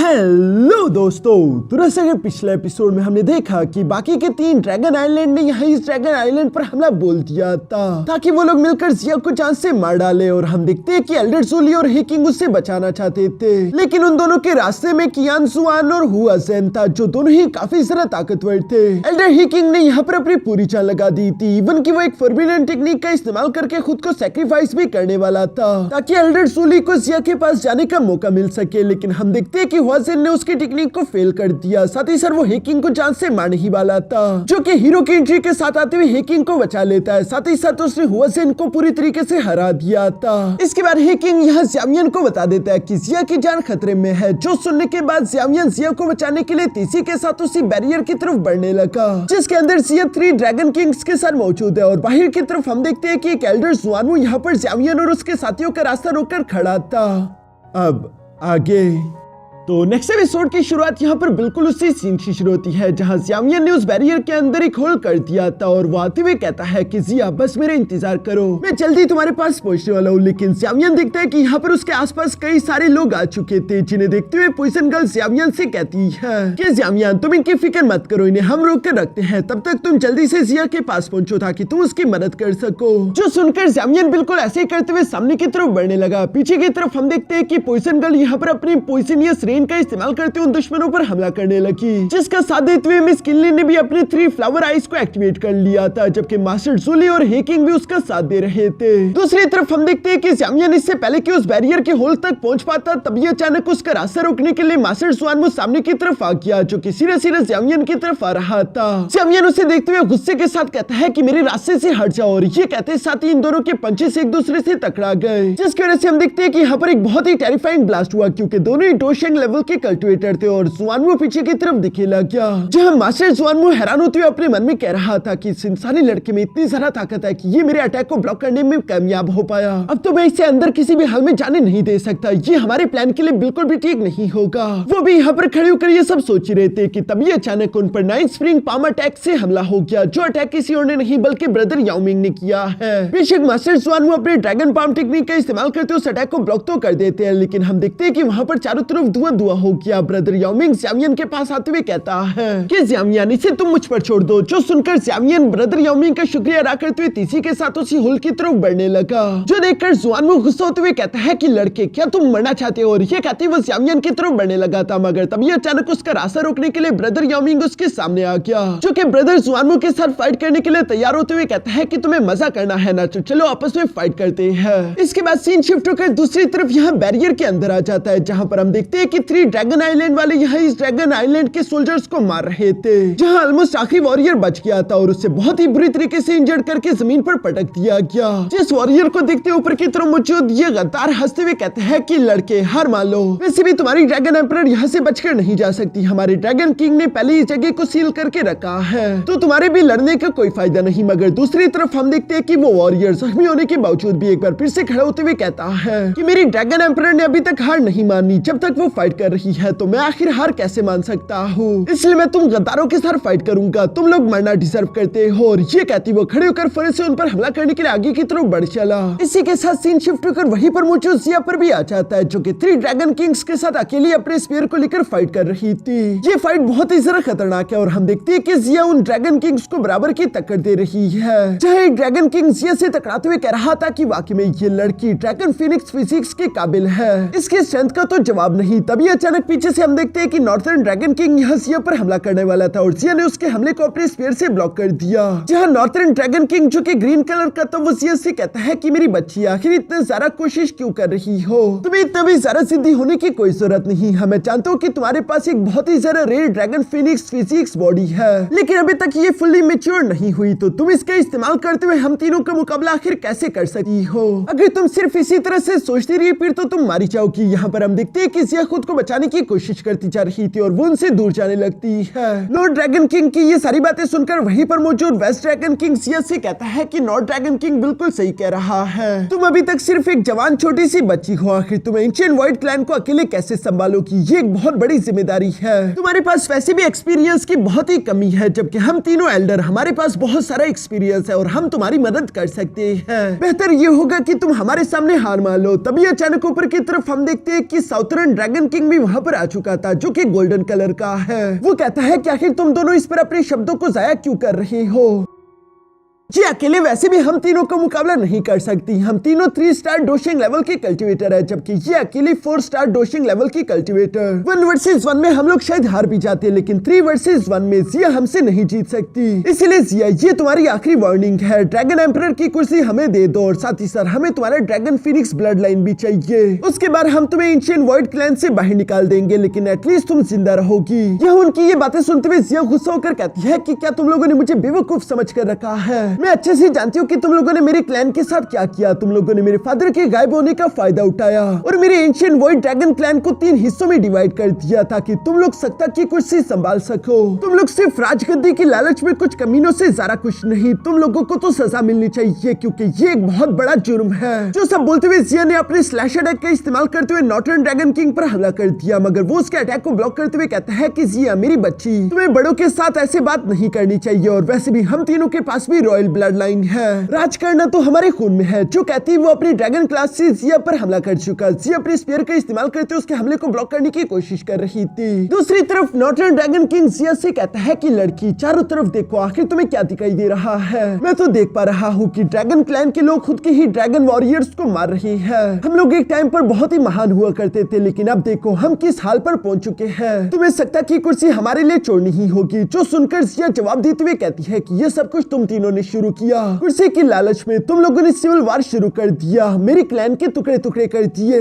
Hello दोस्तों, तुरंत अगर पिछले एपिसोड में हमने देखा कि बाकी के 3 ड्रैगन आइलैंड ने यहाँ इस ड्रैगन आइलैंड पर हमला बोल दिया था ताकि वो लोग मिलकर जिया को जान से मार डाले। और हम देखते हैं कि एल्डर जोली और हे किंग उससे बचाना चाहते थे, लेकिन उन दोनों के रास्ते में कियान जुआन और हुआ ज़ेन था, जो दोनों ही काफी ज्यादा ताकतवर थे। एल्डर हे किंग ने यहाँ पर अपनी पूरी जान लगा दी थी, इवन की वो एक फॉरबिडन टेक्निक का इस्तेमाल करके खुद को सैक्रिफाइस भी करने वाला था ताकि एल्डर जोली को जिया के पास जाने का मौका मिल सके। लेकिन हम देखते हैं कि हुआज़ेन ने उसकी टेक्निक को फेल कर दिया। साथ ही सर वो हे किंग को जान से मारने ही वाला था, जो कि हीरो की एंट्री के साथ आते हुए हे किंग को बचा लेता है। साथ ही साथ उसने हुआज़ेन को पूरी तरीके से हरा दिया था। इसके बाद हे किंग यहाँ ज़ियामियन को बता देता है कि जिया की जान खतरे में है, जो सुनने के बाद ज़ियामियन जिया को बचाने के लिए तीसी के साथ उसी बैरियर की तरफ बढ़ने लगा, जिसके अंदर जिया 3 ड्रैगन किंग्स के साथ मौजूद है। और बाहर की तरफ हम देखते हैं कि एक एल्डर जुआनू यहाँ पर ज़ियामियन और उसके साथियों का रास्ता रोककर खड़ा था। अब आगे तो नेक्स्ट एपिसोड की शुरुआत यहाँ पर बिल्कुल उसी सीन से शुरू होती है जहाँ ज़ियामियन ने उस बैरियर के अंदर एक होल कर दिया था और वो आते हुए कहता है कि जिया बस मेरा इंतजार करो, मैं जल्दी तुम्हारे पास पहुंचने वाला हूँ। लेकिन ज़ियामियन देखता है कि यहाँ पर उसके आसपास कई सारे लोग आ चुके थे, जिन्हें देखते हुए पॉइजन गर्ल ज़ियामियन से कहती है कि ज़ियामियन तुम इनकी फिक्र मत करो, इन्हें हम रोक कर रखते हैं, तब तक तुम जल्दी से जिया के पास पहुंचो ताकि तुम उसकी मदद कर सको। जो सुनकर ज़ियामियन बिल्कुल ऐसे ही करते हुए सामने की तरफ बढ़ने लगा। पीछे की तरफ हम देखते हैं कि पॉइजन गर्ल यहाँ पर अपनी पॉइजनियस रेन का इस्तेमाल करते उन दुश्मनों पर हमला करने लगी, जिसका साथ देते हुए मिस किनली ने भी अपने 3 फ्लावर आइस को एक्टिवेट कर लिया था, जबकि मास्टर जोली और हे किंग भी उसका साथ दे रहे थे। दूसरी तरफ हम देखते हैं कि ज़ियामियन इससे पहले कि उस बैरियर के होल तक पहुंच पाता, तभी अचानक उसका रास्ता रोकने के लिए मास्टर जुआनू सामने की तरफ आ गया, जो कि सीधे सीधे ज़ियामियन की तरफ आ रहा था। ज़ियामियन उसे देखते हुए गुस्से के साथ कहता है कि मेरे रास्ते से हट जाओ, और ये कहते साथ ही इन दोनों के पंचेस एक दूसरे से टकरा गए, जिसकी वजह से हम देखते हैं कि यहाँ पर एक बहुत ही टेरिफाइंग ब्लास्ट हुआ, क्योंकि दोनों ही डोशेंग लेवल के कल्टिवेटर थे और जुआनू पीछे की तरफ दिखे लग गया, जहां मास्टर जुआनू हैरान होते हुए अपने मन में कह रहा था कि इस इंसानी लड़के में इतनी ज्यादा ताकत है कि ये मेरे अटैक को ब्लॉक करने में कामयाब हो पाया। अब तो मैं इसे अंदर किसी भी हाल में जाने नहीं दे सकता, ये हमारे प्लान के लिए बिल्कुल भी ठीक नहीं होगा। वो भी यहाँ पर खड़े होकर ये सब सोच रहे थे कि तभी अचानक उन पर 9 स्प्रिंग पाम अटैक से हमला हो गया, जो अटैक किसी और ने नहीं बल्कि ब्रदर याओमिंग ने किया है। बेशक मास्टर जुआनू अपने ड्रैगन पाम टेक्निक का इस्तेमाल करते उस अटैक को ब्लॉक तो कर देते हैं, लेकिन हम देखते हैं कि वहां पर चारों तरफ धुआं हो गया। ब्रदर याओमिंग ज़ियामियन के पास आते हुए कहता है कि ज़ियामियन इसे तुम मुझ पर छोड़ दो, जो सुनकर ज़ियामियन ब्रदर याओमिंग का शुक्रिया अदा करते हुए तीसी के साथ उसी होल की तरफ बढ़ने लगा, जो देखकर जुआनू गुस्सा होते हुए कहता है कि लड़के क्या तुम मरना चाहते हो, और ये कहते हुए ज़ियामियन की तरफ बढ़ने लगा था, मगर तभी अचानक उसका रास्ता रोकने के लिए ब्रदर याओमिंग उसके सामने आ गया, जो कि ब्रदर जुआनू के साथ फाइट करने के लिए तैयार होते हुए कहता है कि तुम्हें मजा करना है ना, तो चलो आपस में फाइट करते हैं। इसके बाद सीन शिफ्ट होकर दूसरी तरफ यहाँ बैरियर के अंदर आ जाता है, जहाँ पर हम देखते हैं कि 3 ड्रैगन आइलैंड वाले यहाँ इस ड्रैगन आइलैंड के सोल्जर्स को मार रहे थे, जहां ऑलमोस्ट आखिरी वॉरियर बच गया था और उसे बहुत ही बुरी तरीके से इंजर्ड करके जमीन पर पटक दिया गया। जिस वॉरियर को देखते ऊपर की तरफ मौजूद ये गद्दार हंसते हुए कहते हैं कि लड़के हार मान लो, वैसे भी तुम्हारी ड्रैगन एम्परर यहाँ से बचकर नहीं जा सकती, हमारे ड्रैगन किंग ने पहले इस जगह को सील करके रखा है, तो तुम्हारे भी लड़ने का कोई फायदा नहीं। मगर दूसरी तरफ हम देखते हैं कि वो वॉरियर जख्मी होने के बावजूद भी एक बार फिर से खड़े होते हुए कहता है कि मेरी ड्रैगन एम्परर ने अभी तक हार नहीं मानी, जब तक वो फाइट कर रही है तो मैं आखिर हार कैसे मान सकता हूँ, इसलिए मैं तुम गद्दारों के साथ फाइट करूंगा, तुम लोग मरना डिजर्व करते हो। और ये कहती वो खड़े होकर फिर से उन पर हमला करने के लिए आगे की तरफ बढ़ चला। इसी के साथ सीन शिफ्ट होकर वहीं पर मौजूद जिया पर भी आ जाता है, जो कि 3 ड्रैगन किंग्स के साथ अकेली अपने स्पीयर को लेकर फाइट कर रही थी। ये फाइट बहुत ही ज्यादा खतरनाक है और हम देखते हैं कि जिया उन ड्रैगन किंग्स को बराबर की टक्कर दे रही है, जहाँ एक ड्रैगन किंग जिया से टकराते हुए कह रहा था कि वाकई में ये लड़की ड्रैगन फिनिक्स फिजिक्स के काबिल है, इसके स्ट्रेंथ का तो जवाब नहीं। तभी अचानक पीछे से हम देखते हैं कि नॉर्थर्न ड्रैगन किंग यहाँ जिया पर हमला करने वाला था और जिया ने उसके हमले को अपने स्पीयर से ब्लॉक कर दिया, जहां नॉर्थर्न ड्रैगन किंग जो कि ग्रीन कलर का था वो जिया से कहता है कि मेरी बच्ची आखिर इतना ज्यादा कोशिश क्यों कर रही हो, तुम्हें इतना भी ज्यादा जिद्दी होने की कोई जरूरत नहीं है, मैं जानता हूँ कि तुम्हारे पास एक बहुत ही ज्यादा rare dragon phoenix physics body है, लेकिन अभी तक ये फुल्ली मैच्योर नहीं हुई, तो तुम इसका इस्तेमाल करते हुए हम तीनों का मुकाबला आखिर कैसे कर सकती हो, अगर तुम सिर्फ इसी तरह से सोचती रही फिर तो तुम मारी जाओगी। यहाँ पर हम देखते हैं कि जिया खुद को बचाने की कोशिश करती जा रही थी और वो उनसे दूर जाने लगती है। लॉर्ड ड्रैगन किंग की ये सारी बातें सुनकर वहीं पर मौजूद वेस्ट ड्रैगन किंग जिया से कहता है कि नॉर्थ ड्रैगन किंग बिल्कुल सही कह रहा है, तुम अभी तक सिर्फ एक जवान छोटी सी बच्ची हो, आखिर तुम एंशिएंट वॉइड क्लैन को अकेले कैसे संभालोगी, ये एक बहुत बड़ी जिम्मेदारी है, तुम्हारे पास वैसे भी एक्सपीरियंस की बहुत ही कमी है, जबकि हम तीनों एल्डर हमारे पास बहुत सारा एक्सपीरियंस है और हम तुम्हारी मदद कर सकते हैं, बेहतर ये होगा कि तुम हमारे सामने हार मान लो। तभी अचानक ऊपर की तरफ हम देखते हैं कि साउथर्न ड्रैगन किंग भी वहाँ पर आ चुका था, जो कि गोल्डन कलर का है। वो कहता है कि आखिर तुम दोनों इस पर अपने शब्दों को जाया क्यों कर रहे हो? जी अकेले वैसे भी हम तीनों का मुकाबला नहीं कर सकती। हम तीनों 3 स्टार डोशिंग लेवल के कल्टीवेटर है, जबकि ये अकेली 4 स्टार डोशिंग लेवल की कल्टीवेटर। 1 वर्सेस 1 में हम लोग शायद हार भी जाते, लेकिन 3 वर्सेस 1 में जिया हमसे नहीं जीत सकती। इसलिए जिया, ये तुम्हारी आखिरी वार्निंग है। ड्रैगन एम्परर की कुर्सी हमें दे दो, और साथ ही साथ हमें तुम्हारा ड्रैगन फिनिक्स ब्लड लाइन भी चाहिए। उसके बाद हम तुम्हें एंशिएंट वॉइड क्लैन से बाहर निकाल देंगे, लेकिन एटलीस्ट तुम जिंदा रहोगी। यह उनकी ये बातें सुनते हुए जिया गुस्सा होकर कहती है कि क्या तुम लोगों ने मुझे बेवकूफ समझ कर रखा है? मैं अच्छे से जानती हूँ कि तुम लोगों ने मेरे क्लैन के साथ क्या किया। तुम लोगों ने मेरे फादर के गायब होने का फायदा उठाया और मेरे एंशिएंट वॉइड ड्रैगन क्लैन को 3 हिस्सों में डिवाइड कर दिया ताकि तुम लोग सत्ता की कुर्सी संभाल सको। तुम लोग सिर्फ राजगद्दी की लालच में कुछ कमीनों से ज्यादा कुछ नहीं। तुम लोगों को तो सजा मिलनी चाहिए, क्योंकि ये एक बहुत बड़ा जुर्म है। जो सब बोलते हुए जिया ने अपने स्लैश अटैक का इस्तेमाल करते हुए नॉर्टर्न ड्रैगन किंग पर हमला कर दिया, मगर वो उसके अटैक को ब्लॉक करते हुए कहता है कि जिया मेरी बच्ची, तुम्हें बड़ों के साथ ऐसे बात नहीं करनी चाहिए, और वैसे भी हम तीनों के पास भी रॉयल ब्लड लाइन है। राज करना तो हमारे खून में है। जो कहती है वो अपनी ड्रैगन क्लास से जिया पर हमला कर चुका। जिया अपने स्पीयर का इस्तेमाल करते उसके हमले को ब्लॉक करने की कोशिश कर रही थी। दूसरी तरफ नॉर्टर्न ड्रैगन किंग जिया से कहता है कि लड़की, चारों तरफ देखो, आखिर तुम्हें क्या दिखाई दे रहा है? मैं तो देख पा रहा हूँ कि ड्रैगन क्लैन के लोग खुद के ही ड्रैगन वॉरियर्स को मार रहे हैं। हम लोग एक टाइम पर बहुत ही महान हुआ करते थे, लेकिन अब देखो हम किस हाल पर पहुंच चुके हैं। तुम्हें सत्ता की कुर्सी हमारे लिए छोड़नी ही होगी। जो सुनकर जिया जवाब देते हुए कहती है कि ये सब कुछ तुम तीनों ने शुरू किया। कुर्सी की लालच में तुम लोगों ने सिविल वार शुरू कर दिया, मेरी क्लैन के टुकड़े टुकड़े कर दिए।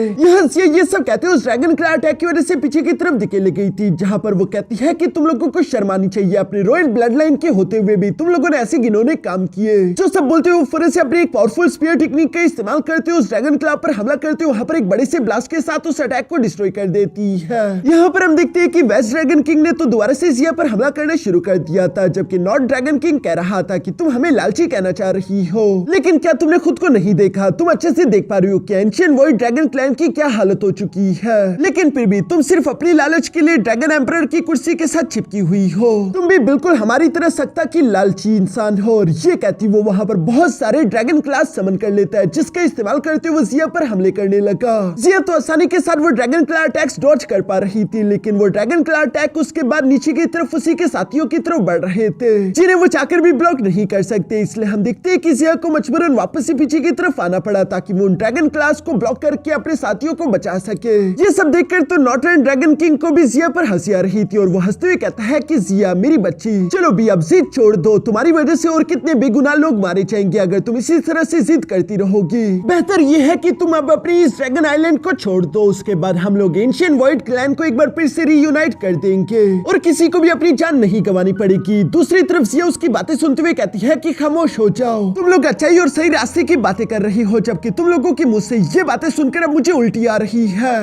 ये सब कहते उस ड्रैगन क्लैन अटैक की वजह से पीछे की तरफ धकेली गई थी, जहां पर वो कहती है कि तुम लोगों को शर्मानी चाहिए। अपने रॉयल ब्लड लाइन के होते हुए भी तुम लोगों ने ऐसे घिनौने काम किए। जो सब बोलते हुए फौरन से अपनी एक पावरफुल स्पीयर टेक्निक का इस्तेमाल करते हुए उस ड्रैगन क्लैन पर हमला करते हुए वहां पर एक बड़े से ब्लास्ट के साथ उस अटैक को डिस्ट्रॉय कर देती है। यहाँ पर हम देखते हैं कि वेस्ट ड्रैगन किंग ने तो दोबारा से जिया पर हमला करना शुरू कर दिया था, जबकि नॉर्थ ड्रैगन किंग कह रहा था कि तुम हमें लालची कहना चाह रही हो, लेकिन क्या तुमने खुद को नहीं देखा? तुम अच्छे से देख पा रही हो कि एंशिएंट वॉइड ड्रैगन क्लैन की क्या हालत हो चुकी है, लेकिन फिर भी तुम सिर्फ अपनी लालच के लिए ड्रैगन एम्परर की कुर्सी के साथ चिपकी हुई हो। तुम भी बिल्कुल हमारी तरह सत्ता की लालची इंसान हो। और ये कहती वो वहां पर बहुत सारे ड्रैगन क्लास समन कर लेता है, जिसका इस्तेमाल करते हुए जिया पर हमले करने लगा। जिया तो आसानी के साथ वो ड्रैगन क्लास अटैक्स डॉज कर पा रही थी, लेकिन वो ड्रैगन क्लास अटैक उसके बाद नीचे की तरफ उसी के साथियों की तरफ बढ़ रहे थे, जिन्हें वो चाहकर भी ब्लॉक नहीं कर सकते। इसलिए हम देखते हैं कि जिया को मजबूरन वापस से पीछे की तरफ आना पड़ा ताकि वो ड्रैगन क्लास को ब्लॉक करके अपने साथियों को बचा सके। ये सब देखकर तो नॉर्टर्न ड्रैगन किंग को भी जिया पर हंसी आ रही थी, और वो हंसते हुए कहता है कि जिया मेरी बच्ची, चलो भी अब जिद छोड़ दो। तुम्हारी वजह से और कितने बेगुनाह लोग मारे जाएंगे अगर तुम इसी तरह से जिद करती रहोगी। बेहतर ये है कि तुम अब अपनी इस ड्रैगन आइलैंड को छोड़ दो। उसके बाद हम लोग एंशिएंट वॉइड क्लैन को एक बार फिर से रीयूनाइट कर देंगे और किसी को भी अपनी जान नहीं गंवानी पड़ेगी। दूसरी तरफ जिया उसकी बातें सुनते हुए कहती है कि खामोश हो जाओ, तुम लोग अच्छाई और सही रास्ते की बातें कर रही हो, जबकि तुम लोगों के मुंह से ये बातें सुनकर अब मुझे उल्टी आ रही है।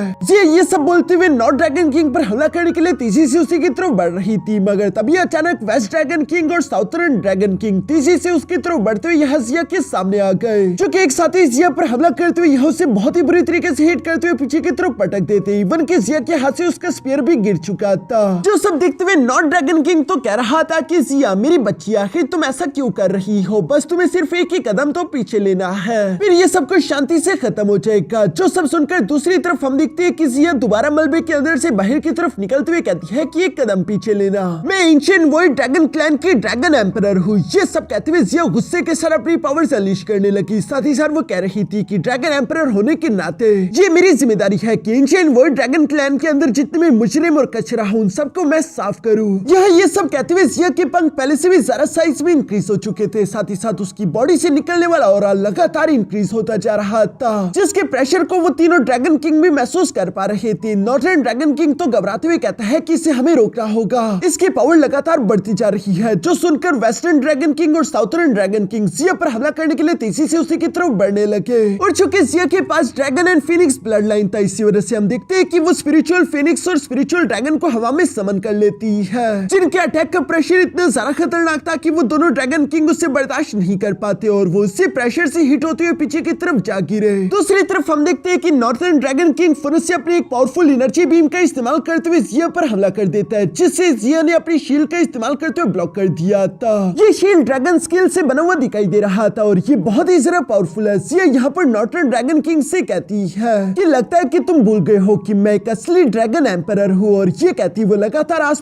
ये सब बोलते हुए नॉर्थ ड्रैगन किंग पर हमला करने के लिए तेजी से उसी की तरफ बढ़ रही थी, मगर तभी अचानक वेस्ट ड्रैगन किंग और साउथर्न ड्रैगन किंग तेजी से उसकी तरफ बढ़ते हुए यहाँ जिया के सामने आ गए, जो कि एक साथ ही जिया पर हमला करते हुए यहाँ से बहुत ही बुरी तरीके से हिट करते हुए पीछे की तरफ पटक देते। इवन के जिया के हाथ से उसका स्पीयर भी गिर चुका था। जो सब देखते हुए नॉर्थ ड्रैगन किंग तो कह रहा था कि जिया मेरी बच्ची, आखिर तुम ऐसा क्यों कर रही हो? बस तुम्हें सिर्फ एक ही कदम तो पीछे लेना है, फिर ये सब कुछ शांति से खत्म हो जाएगा। जो सब सुनकर दूसरी तरफ हम देखते हैं कि जिया दोबारा मलबे के अंदर से बाहर की तरफ निकलते हुए कहती है कि एक कदम पीछे लेना, मैं एंशिएंट वॉइड ड्रैगन क्लैन की ड्रैगन एम्परर हूँ। ये सब कहते हुए जिया गुस्से के साथ अपनी पावर्स अनलीश करने लगी। साथ ही साथ वो कह रही थी कि ड्रैगन एम्परर होने के नाते ये मेरी जिम्मेदारी है कि एंशिएंट वॉइड ड्रैगन क्लैन के अंदर जितने भी मुजरिम और कचरा हूँ उन सबको मैं साफ करूँ। ये सब कहते हुए जिया के पंख पहले से भी ज्यादा साइज में इंक्रीज हो चुके थे। साथ ही साथ उसकी बॉडी से निकलने वाला ऑरा लगातार इंक्रीज होता जा रहा था, जिसके प्रेशर को वो तीनों ड्रैगन किंग भी महसूस कर पा रहे थे। नॉर्टर्न ड्रैगन किंग तो घबराते हुए कहता है कि इसे हमें रोकना होगा, इसकी पावर लगातार बढ़ती जा रही है। जो सुनकर वेस्टर्न ड्रैगन किंग और साउथर्न ड्रैगन किंग जिया पर हमला करने के लिए तेजी से उसी की तरफ बढ़ने लगे, और चूंकि जिया के पास dragon and phoenix blood line था, इसी वजह से हम देखते हैं कि वो स्पिरिचुअल फिनिक्स और स्पिरिचुअल ड्रैगन को हवा में समन कर लेती है, जिनके अटैक का प्रेशर इतना ज्यादा खतरनाक था कि वो दोनों ड्रैगन किंग उससे इसे बर्दाश्त नहीं कर पाते और वो उसी प्रेशर से हिट होते हुए पीछे की तरफ जा गिरे। दूसरी तरफ हम देखते हैं कि नॉर्थर्न ड्रैगन किंग फुरुस से अपनी एक पावरफुल एनर्जी बीम का इस्तेमाल करते हुए जिया पर हमला कर देता है, जिससे जिया ने अपनी शील्ड का इस्तेमाल करते हुए ब्लॉक कर दिया था। ये शील्ड ड्रैगन स्किल से बना हुआ दिखाई दे रहा था और ये बहुत ही ज्यादा पावरफुल है। जिया यहाँ पर नॉर्थर्न ड्रैगन किंग से कहती है कि लगता है कि तुम भूल गए हो कि मैं एक असली ड्रैगन एम्परर हूँ, और ये कहती वो लगातार